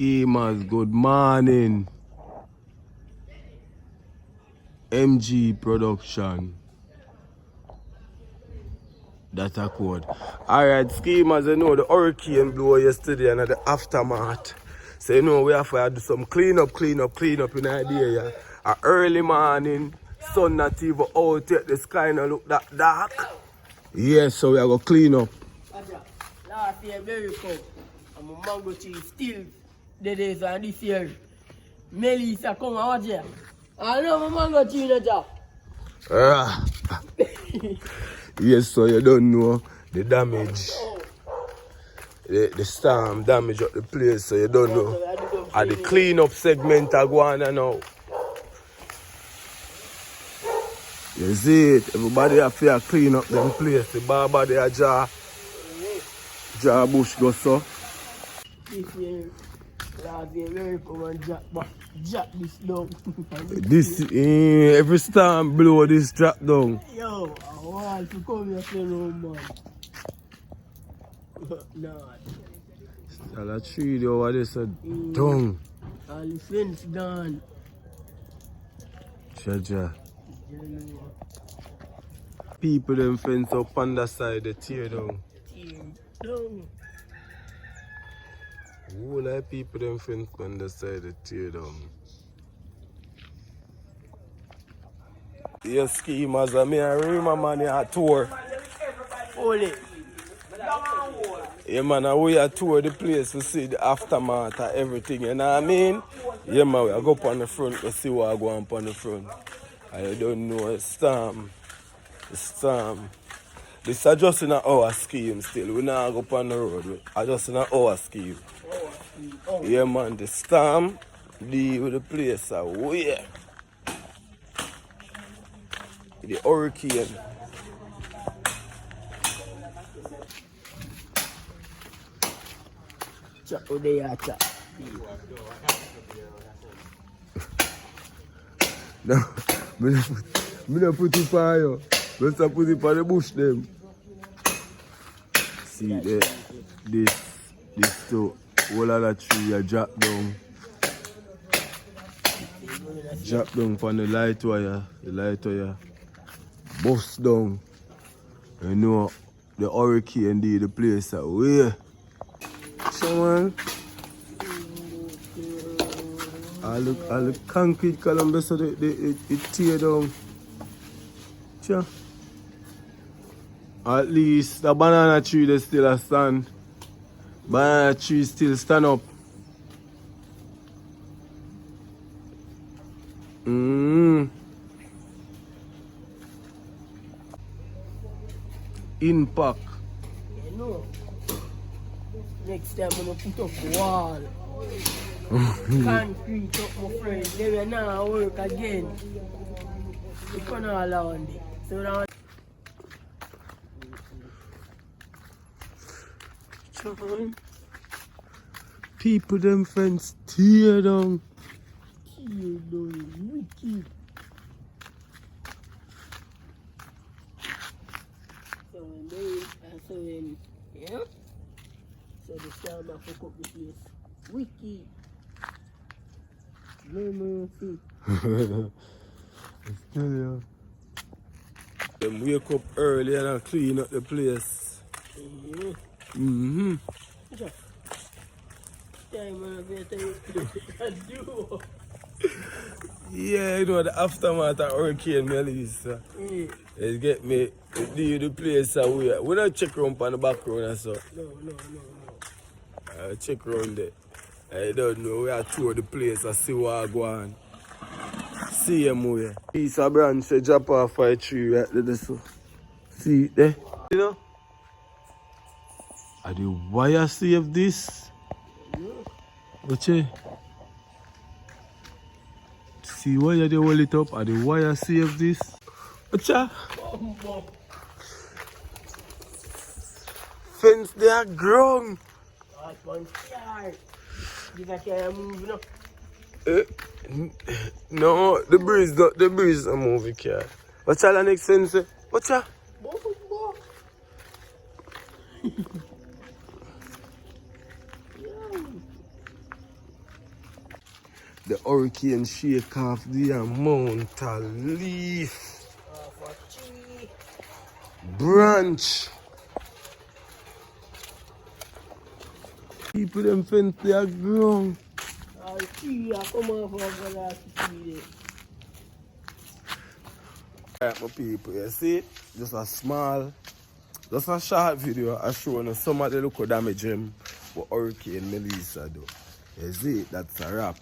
Schemers, good morning. MG production. Data code. Alright, schemers, you know the hurricane blew yesterday and the aftermath. So you know we have to do some clean up in the area. A early morning, sun not even out yet, the sky not look that dark. Yes, so we are going to clean up. Last year very cold. And my mango tree still the days and this year. Melissa come and watch here. I know my mango tree in the job. Yes, so you don't know the damage. The storm damage up the place, so you don't know. And the clean up segment are going on now. You see it, everybody have to clean up them place. The barber they are jar bush go so. This year, last year, very come and drop this down. This every storm blow this drop down. Yo, I want to come here for no man. No. All the tree over there so down. All the fence done. Jaja. People them fence up on the side they tear down. Whole lot of people them fence on the side they tear down. Yes, schemers, I mean, I remember man a tour. Holy. Yeah man, we a tour the place to see the aftermath of everything, you know what I mean? Yeah man, I go up on the front to see what I go on the front. I don't know, it's storm. This is just in our scheme still. We not go up on the road. I just in our scheme. Yeah man, the storm deal with the place away. The hurricane. Chat with the chat. No, me not put it for you. Let's put it for the bush them. See this too. All of that tree are drop down. Drop down from the light wire. The light wire bust down. You know the hurricane did the place away. So man. All the concrete column so it tear down. Sure. At least the banana tree they still stand. Banana tree still stand up. Impact. You know, next time I'm going to put up wall. Concrete up, my friend. They will now work again. You can't allow it. So now. People them fence tear down. Tear down, wicked. Yeah. So the sound of fuck up the place. Wicked. No mercy. Them wake up early and clean up the place. Yeah, you know the aftermath of Hurricane Melissa. It get me do the place away. We don't check around on the background and so. No. I check around there. I don't know. We are tour the place and see what I go on. See him where. Piece of branch they drop off a tree right there. So. See it there? You know? Are the wire save this? Watch it. See why they hold it up? Are the wire save this? Watch it. Fence they are grown. No, the breeze not moving car. What's all the next fence? Watch it. The hurricane shake off the amount of leaf, For tree. branch. People them fence they are ground. Tree I come off of the last tree there. Alright, my people, you see? Just a short video I showing you some of the local damage what Hurricane Melissa do. You see? That's a wrap.